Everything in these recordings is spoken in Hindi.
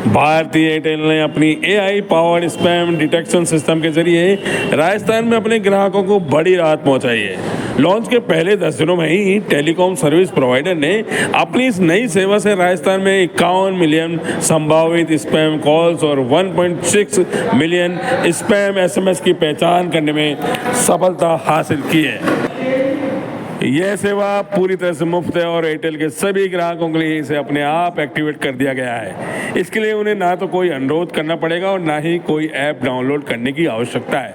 भारतीय एयरटेल ने अपनी AI powered spam detection system के जरिए राजस्थान में अपने ग्राहकों को बड़ी राहत पहुंचाई है। लॉन्च के पहले 10 दिनों में ही टेलीकॉम सर्विस प्रोवाइडर ने अपनी इस नई सेवा से राजस्थान में 51 मिलियन संभावित स्पैम कॉल्स और 1.6 मिलियन स्पैम SMS की पहचान करने में सफलता हासिल की है। यह सेवा पूरी तरह से मुफ्त है और एयरटेल के सभी ग्राहकों के लिए इसे अपने आप एक्टिवेट कर दिया गया है। इसके लिए उन्हें ना तो कोई अनुरोध करना पड़ेगा और ना ही कोई ऐप डाउनलोड करने की आवश्यकता है।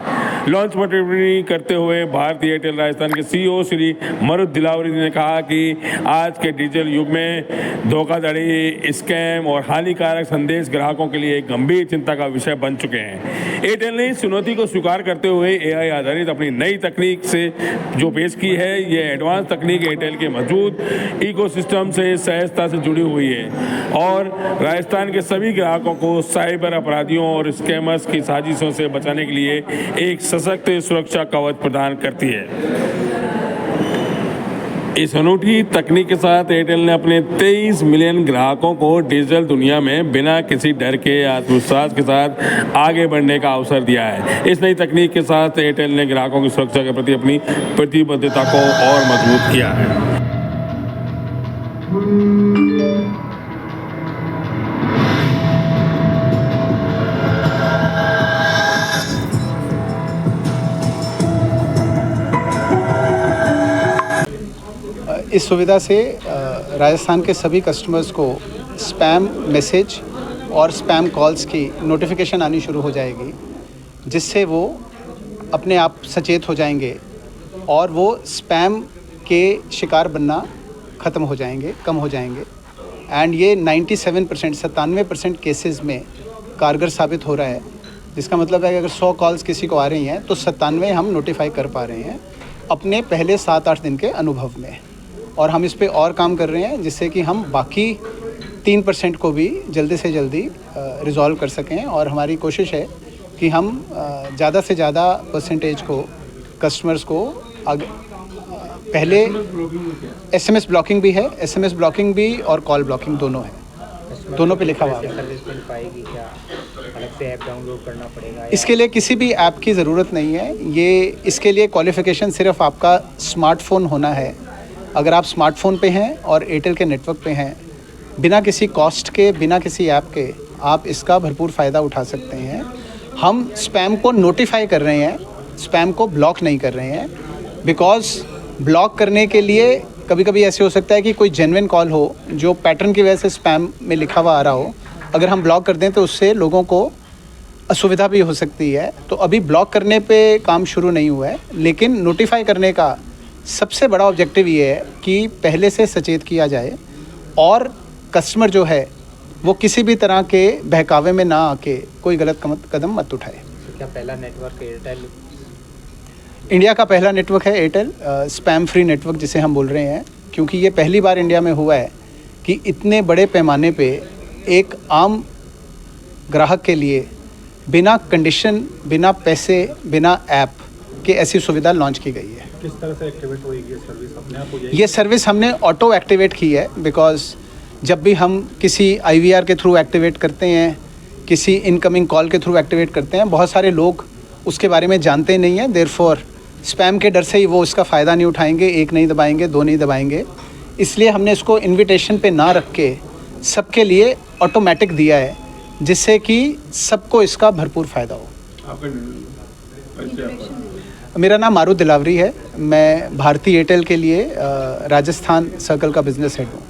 लॉन्च टिप्पणी करते हुए भारतीय एयरटेल राजस्थान के CEO श्री मरुत दिलावरी ने कहा कि आज के डिजिटल युग में धोखाधड़ी, स्कैम और हानिकारक संदेश ग्राहकों के लिए एक गंभीर चिंता का विषय बन चुके हैं। एयरटेल ने इस चुनौती को स्वीकार करते हुए AI आधारित अपनी नई तकनीक से जो पेश की है, ये एडवांस तकनीक एयरटेल के मौजूद इकोसिस्टम से सहजता से जुड़ी हुई है और राजस्थान के सभी ग्राहकों को साइबर अपराधियों और स्कैमर्स की साजिशों से बचाने के लिए एक सशक्त सुरक्षा कवच प्रदान करती है। इस अनूठी तकनीक के साथ एयरटेल ने अपने 23 मिलियन ग्राहकों को डिजिटल दुनिया में बिना किसी डर के आत्मविश्वास के साथ आगे बढ़ने का अवसर दिया है। इस नई तकनीक के साथ एयरटेल ने ग्राहकों की सुरक्षा के प्रति अपनी प्रतिबद्धता को और मजबूत किया है। इस सुविधा से राजस्थान के सभी कस्टमर्स को स्पैम मैसेज और स्पैम कॉल्स की नोटिफिकेशन आनी शुरू हो जाएगी, जिससे वो अपने आप सचेत हो जाएंगे और वो स्पैम के शिकार बनना ख़त्म हो जाएंगे, कम हो जाएंगे। एंड ये 97% केसेस में कारगर साबित हो रहा है, जिसका मतलब है कि अगर 100 कॉल्स किसी को आ रही हैं तो 97 हम नोटिफाई कर पा रहे हैं अपने पहले 7-8 दिन के अनुभव में। और हम इस पे और काम कर रहे हैं जिससे कि हम बाकी 3% को भी जल्दी से जल्दी रिज़ॉल्व कर सकें। और हमारी कोशिश है कि हम ज़्यादा से ज़्यादा परसेंटेज को कस्टमर्स को पहले SMS ब्लॉकिंग भी है, SMS ब्लॉकिंग भी और कॉल ब्लॉकिंग दोनों है, दोनों पे लिखा हुआ है। अलग से ऐप डाउनलोड करना पड़ेगा? इसके लिए किसी भी ऐप की ज़रूरत नहीं है। इसके लिए क्वालिफ़िकेशन सिर्फ आपका स्मार्टफ़ोन होना है। अगर आप स्मार्टफ़ोन पे हैं और एयरटेल के नेटवर्क पे हैं, बिना किसी कॉस्ट के, बिना किसी ऐप के आप इसका भरपूर फ़ायदा उठा सकते हैं। हम स्पैम को नोटिफाई कर रहे हैं, स्पैम को ब्लॉक नहीं कर रहे हैं। बिकॉज़ ब्लॉक करने के लिए कभी कभी ऐसे हो सकता है कि कोई जेन्युइन कॉल हो जो पैटर्न की वजह से स्पैम में लिखा हुआ आ रहा हो, अगर हम ब्लॉक कर दें तो उससे लोगों को असुविधा भी हो सकती है। तो अभी ब्लॉक करने पे काम शुरू नहीं हुआ है, लेकिन नोटिफाई करने का सबसे बड़ा ऑब्जेक्टिव ये है कि पहले से सचेत किया जाए और कस्टमर जो है वो किसी भी तरह के बहकावे में ना आके कोई गलत कदम मत उठाए। क्या पहला नेटवर्क एयरटेल इंडिया का पहला नेटवर्क है एयरटेल, स्पैम फ्री नेटवर्क जिसे हम बोल रहे हैं, क्योंकि ये पहली बार इंडिया में हुआ है कि इतने बड़े पैमाने पे एक आम ग्राहक के लिए बिना कंडीशन, बिना पैसे, बिना ऐप के ऐसी सुविधा लॉन्च की गई है। किस तरह से एक्टिवेट होगी ये सर्विस अपने आप हो जाएगी? ये सर्विस हमने ऑटो एक्टिवेट की है, बिकॉज़ जब भी हम किसी IVR के थ्रू एक्टिवेट करते हैं, किसी इनकमिंग कॉल के थ्रू एक्टिवेट करते हैं, बहुत सारे लोग उसके बारे में जानते नहीं हैं। देयरफॉर स्पैम के डर से ही वो उसका फ़ायदा नहीं उठाएंगे, 1 नहीं दबाएंगे, 2 नहीं दबाएंगे। इसलिए हमने इसको इन्विटेशन पे ना रख के सबके लिए ऑटोमेटिक दिया है, जिससे कि सबको इसका भरपूर फ़ायदा हो। मेरा नाम मारुत दिलावरी है। मैं भारतीय एयरटेल के लिए राजस्थान सर्कल का बिजनेस हेड हूँ।